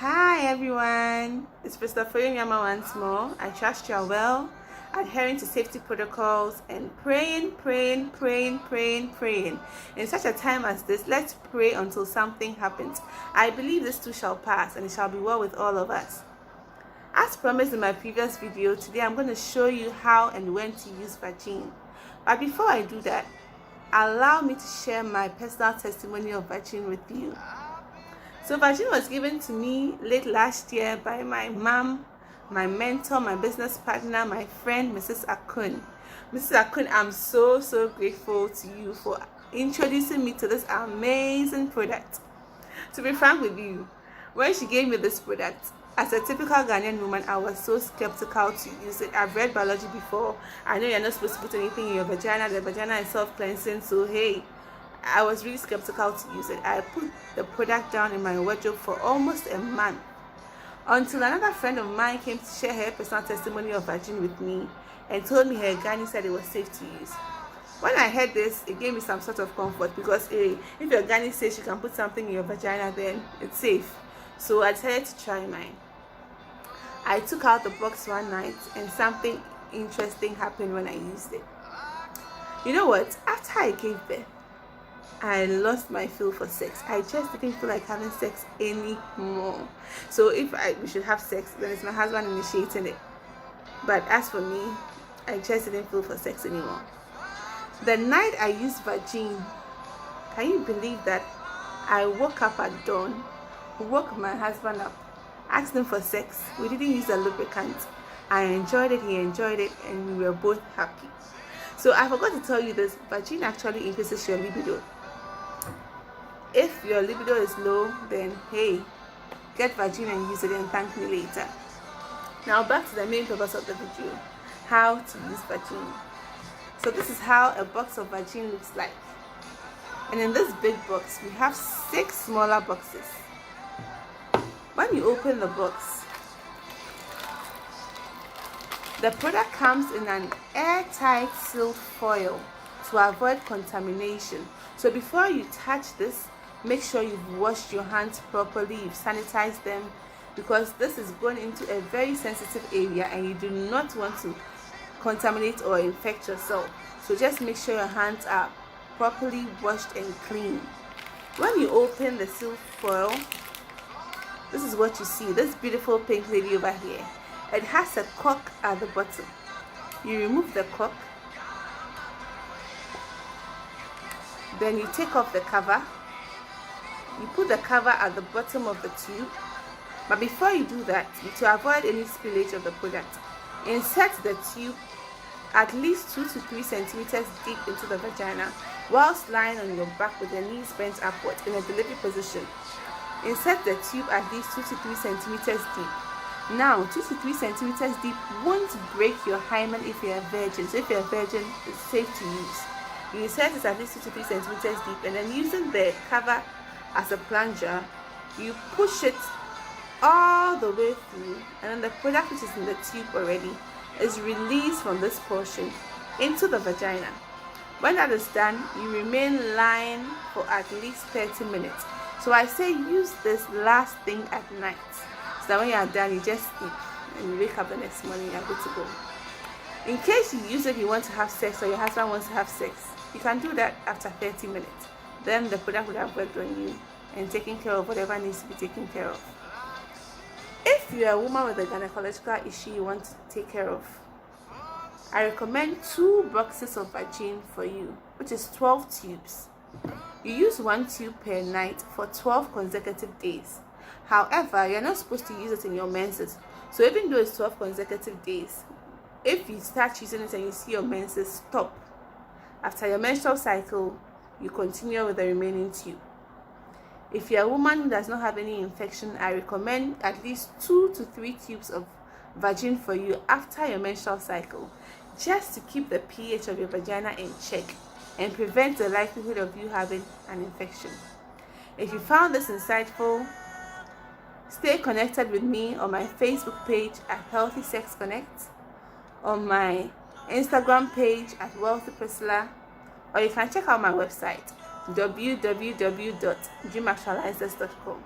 Hi everyone, it's Mr. Yama once more. I trust you are well, adhering to safety protocols and praying. In such a time as this, let's pray until something happens. I believe this too shall pass and it shall be well with all of us. As promised in my previous video, today I'm going to show you how and when to use Vaginne. But before I do that, allow me to share my personal testimony of Vaginne with you. So Vaginne was given to me late last year by my mom, my mentor, my business partner, my friend, Mrs. Akun. Mrs. Akun, I'm so grateful to you for introducing me to this amazing product. To be frank with you, when she gave me this product, as a typical Ghanaian woman, I was so skeptical to use it. I've read biology before. I know you're not supposed to put anything in your vagina. The vagina is self-cleansing, so hey, I was really skeptical to use it. I put the product down in my wardrobe for almost a month until another friend of mine came to share her personal testimony of Vaginne with me and told me her gynae said it was safe to use. When I heard this, it gave me some sort of comfort because if your gynae says you can put something in your vagina, then it's safe. So I decided to try mine. I took out the box one night and something interesting happened when I used it. You know what? After I gave birth, I lost my feel for sex. I just didn't feel like having sex anymore. So if we should have sex, then it's my husband initiating it. But as for me, I just didn't feel for sex anymore. The night I used Vaginne, can you believe that? I woke up at dawn, woke my husband up, asked him for sex. We didn't use a lubricant. I enjoyed it, he enjoyed it, and we were both happy. So I forgot to tell you this, Vaginne actually increases your libido. If your libido is low, then hey, get Vaginne and use it and thank me later. Now back to the main purpose of the video, how to use Vaginne. So this is how a box of Vaginne looks like. And in this big box, we have 6 smaller boxes. When you open the box, the product comes in an airtight sealed foil to avoid contamination. So before you touch this, make sure you've washed your hands properly, you've sanitized them, because this is going into a very sensitive area and you do not want to contaminate or infect yourself. So just make sure your hands are properly washed and clean. When you open the sealed foil, this is what you see. This beautiful pink lady over here, it has a cork at the bottom. You remove the cork, then you take off the cover. You put the cover at the bottom of the tube, but before you do that, to avoid any spillage of the product, insert the tube at least 2 to 3 centimeters deep into the vagina whilst lying on your back with the knees bent upwards in a delivery position. Insert the tube at least 2 to 3 centimeters deep. Now, 2 to 3 centimeters deep won't break your hymen if you're a virgin. So if you're a virgin, it's safe to use. You insert it at least 2 to 3 centimeters deep, and then using the cover as a plunger, you push it all the way through, and then the product which is in the tube already is released from this portion into the vagina. When that is done, you remain lying for at least 30 minutes. So I say use this last thing at night, so that when you are done, you just sleep and you wake up the next morning, you're good to go. In case you use it, you want to have sex, or your husband wants to have sex, you can do that after 30 minutes. Then the product would have worked on you and taken care of whatever needs to be taken care of. If you're a woman with a gynecological issue you want to take care of, I recommend 2 boxes of Vaginne for you, which is 12 tubes. You use 1 tube per night for 12 consecutive days. However, you're not supposed to use it in your menses. So even though it's 12 consecutive days, if you start using it and you see your menses, stop. After your menstrual cycle, you continue with the remaining tube. If you're a woman who does not have any infection, I recommend at least 2 to 3 tubes of Vaginne for you after your menstrual cycle, just to keep the pH of your vagina in check and prevent the likelihood of you having an infection. If you found this insightful, stay connected with me on my Facebook page at Healthy Sex Connect, on my Instagram page at Wealthy Priscilla, or you can check out my website www.dreamactualizers.com.